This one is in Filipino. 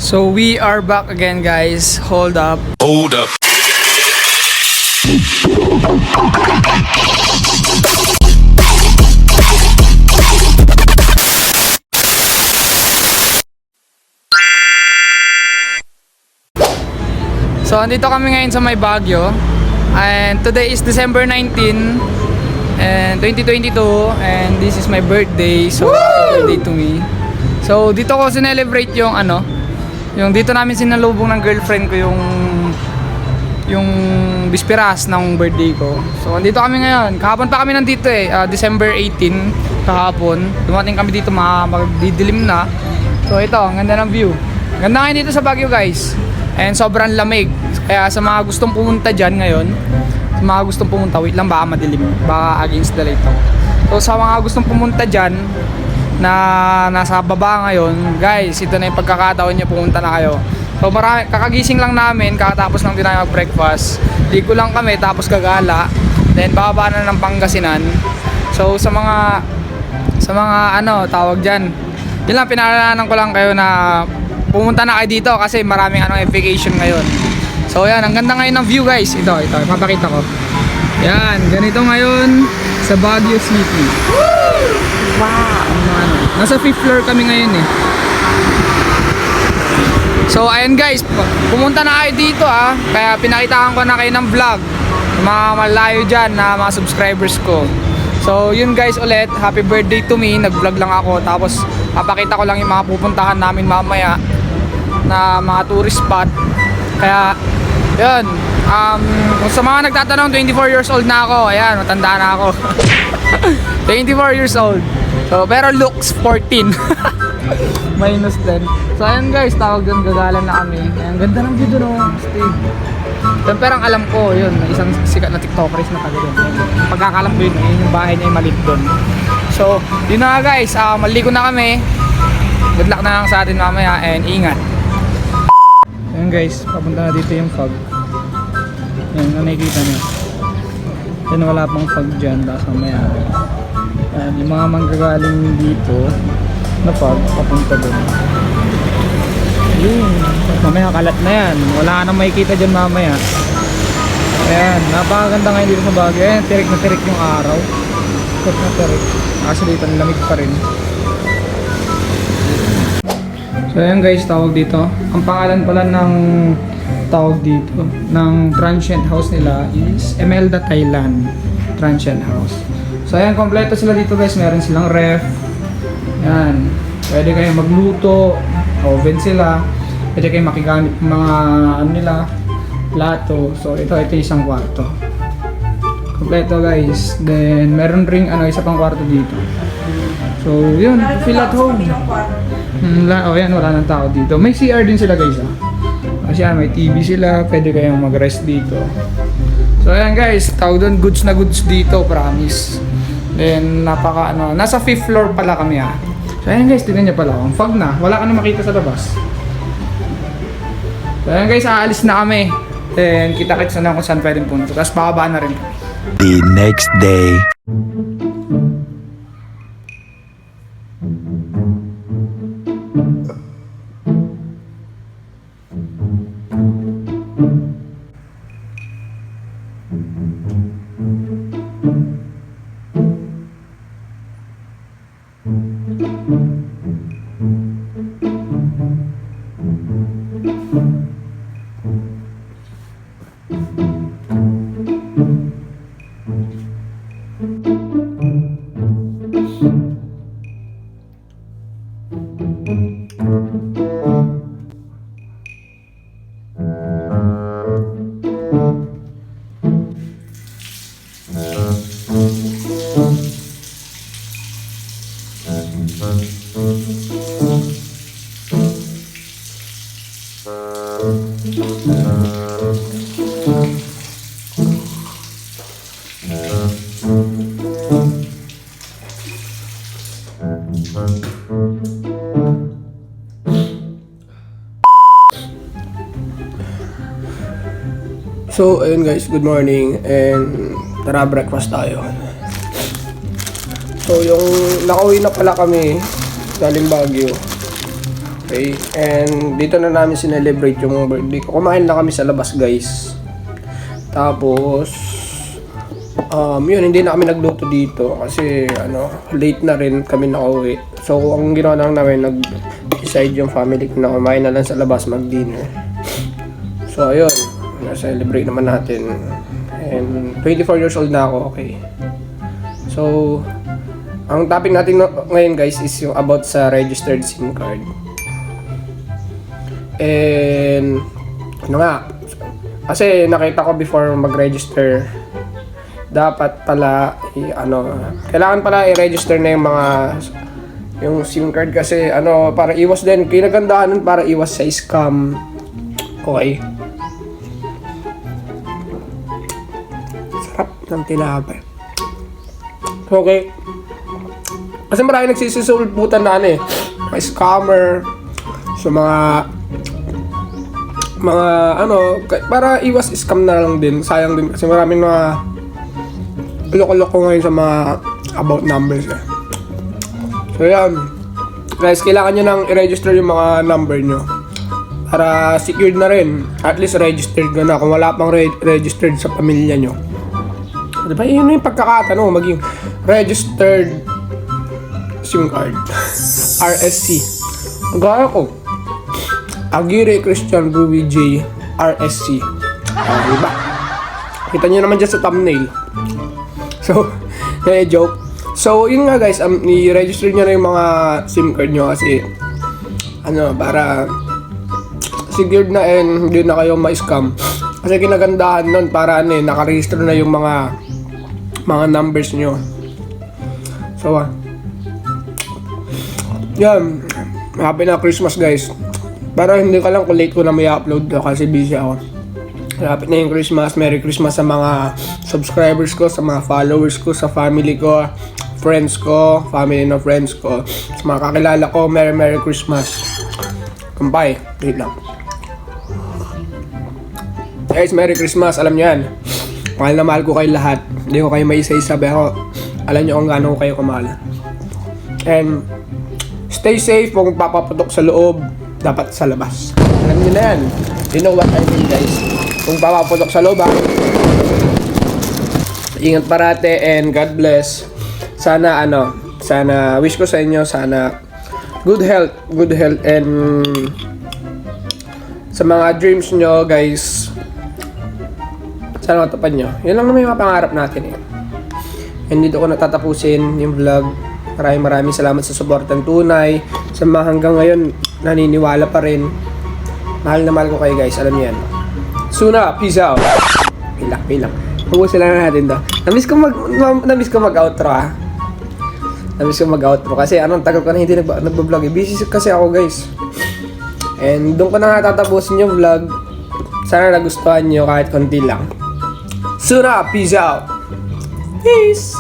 So we are back again, guys. Hold up. Hold up. So andito kami ngayon sa may Baguio. And today is December 19 and 2022 and this is my birthday. So happy birthday to me. So dito ko sinelebrate yung yung dito namin sinalubong ng girlfriend ko yung bisperas ng birthday ko. So andito kami ngayon. Kahapon pa kami nandito December 18 kahapon. Dumating kami dito magdidilim na. So ito, ang ganda ng view. Ganda ngayon dito sa Baguio, guys. And sobrang lamig. Kaya sa mga gustong pumunta dyan ngayon, sa mga gustong pumunta, wait lang, baka madilim, baka against the light ako. So sa mga gustong pumunta dyan na nasa baba ngayon, guys, ito na yung pagkakataon nyo, pumunta na kayo. So marami, kakagising lang namin, kakatapos lang din tayo mag-breakfast. Ligo lang kami, tapos gagala. Then bababa na ng Pangasinan. So sa mga tawag dyan, yun lang, pinaalalanan ko lang kayo na pumunta na kayo dito kasi maraming vacation ngayon. So yan, ang ganda ngayon ng view, guys. Ito, papakita ko. Yan, ganito ngayon sa Baguio City. Wow! Nasa 5th floor kami ngayon eh. So ayan, guys, pumunta na kayo dito kaya pinakitaan ko na kayo ng vlog. Mga malayo dyan na mga subscribers ko. So yun, guys, ulit, happy birthday to me. Nag-vlog lang ako, tapos papakita ko lang yung mga pupuntahan namin mamaya na mga tourist spot. Kaya yun, kung sa mga nagtatanong, 24 years old na ako. Ayan, matanda na ako. 24 years old. So pero looks 14. Minus 10. So ayun, guys, tawag doon, gagalan na kami. Ang ganda ng view doon, stage. Pero ang alam ko, yun, may isang sikat na tiktokeris na taga doon. Pagkakalam ko yun, yung bahay niya yung maliit doon. So yun na nga, guys, maligo na kami. Good luck na lang sa atin mamaya and ingat. Ayun, guys, papunta na dito yung fog. Yan, nakikita nyo. Yan, wala pang fog dyan, tapos mamaya. Yan, yung mga manggagaling dito na fog, papunta doon. Yun, mamaya kalat na yan. Wala ka nang makikita dyan mamaya. Ayan, napakaganda ngayon dito sa Baguio. Ayan, tirik na tirik yung araw. Tirik na tirik. Actually, lamig pa rin. So ayan, guys, tawag dito. Ang pangalan pala ng tawag dito ng transient house nila is Emelda Thailand Transient House. So ayan, kompleto sila dito, guys. Meron silang ref. Ayan, pwede kayong magluto. Oven sila. Pwede kayong makigamit mga nila, plato. So ito isang kwarto. Kompleto, guys. Then meron ring isa pang kwarto dito. So yun, feel at home. Yan, wala nang tao dito. May CR din sila, guys. Kasi may TV sila, pwede kayong mag-rest dito. So ayan, guys, tawag doon, goods na goods dito, promise. Then nasa 5th floor pala kami So ayan, guys, tignan niyo pala, ang fog na, wala ka na makita sa labas. So ayan, guys, aalis na kami. Then kita-kits na lang kung saan pwedeng punto. Tapos bababa na rin. The next day. So, ayun, guys, good morning and tara breakfast tayo. So, yung nakauwi na pala kami galing Baguio. Okay, and dito na namin sinelebrate yung birthday ko. Kumain na kami sa labas, guys. Tapos, yun, hindi na kami nagluto dito kasi, late na rin kami nakauwi. So, ang ginawa lang namin, nag-decide yung family ko na kumain na lang sa labas, mag-dinner. So, ayun, na-celebrate naman natin. And 24 years old na ako, okay. So, ang topic natin ngayon, guys, is yung about sa registered SIM card. And kasi nakita ko before mag-register, dapat pala kailangan pala i-register na yung SIM card kasi para iwas din, kinagandahan nun para iwas sa scam. Okay. Sarap ng tinapay. Okay. Kasi marami nagsisisulputan na mga scammer sa para iwas scam na lang din. Sayang din kasi maraming mga loko-loko ngayon sa mga about numbers. So yan, guys, kailangan nyo nang i-register yung mga number nyo para secured na rin. At least registered ka na kung wala pang registered sa pamilya nyo. Diba yun yung pagkakataon, maging registered SIM card. RSC. Gaya ko, Aguirre Christian Ruby J. RSC. Diba? Kita nyo naman dyan sa thumbnail. So, joke. So, yun nga, guys, i-register nyo na yung mga SIM card nyo kasi para secured na and hindi na kayo ma-scam. Kasi kinagandahan nun para nakaregister na yung mga numbers nyo. So, yan. Happy na Christmas, guys. Para hindi ka lang kung late ko na may upload kasi busy ako. Malapit na yung Christmas. Merry Christmas sa mga subscribers ko, sa mga followers ko, sa family ko, friends ko, family na friends ko, sa mga kakilala ko. Merry Christmas. Kampay. Wait lang. Guys, Merry Christmas. Alam nyo yan. Mahal na mahal ko kayo lahat. Hindi ko kayo may isa-isa. Pero alam nyo kung gaano ko kayo kamahal. And stay safe kung papaputok sa loob. Dapat sa labas. Alam nyo na yan. You know what I mean, guys. Kung papaputok sa loob, ingat parate and God bless. Sana wish ko sa inyo, sana good health and sa mga dreams nyo, guys, sana matupad nyo. Yun lang naman yung mga pangarap natin And dito ko natatapusin yung vlog. Maraming salamat sa suportang tunay. Sa mga hanggang ngayon naniniwala pa rin. Mahal na mahal ko kayo, guys. Alam niyo yan. Suna, peace out. Pilak. Pupusin lang natin to. Namiss ko mag-outro Namiss ko mag-outro kasi tagal ko na hindi nagbablog. Busy kasi ako, guys. And doon ko na tatapusin yung vlog. Sana nagustuhan nyo kahit konti lang. Suna, peace out. Peace.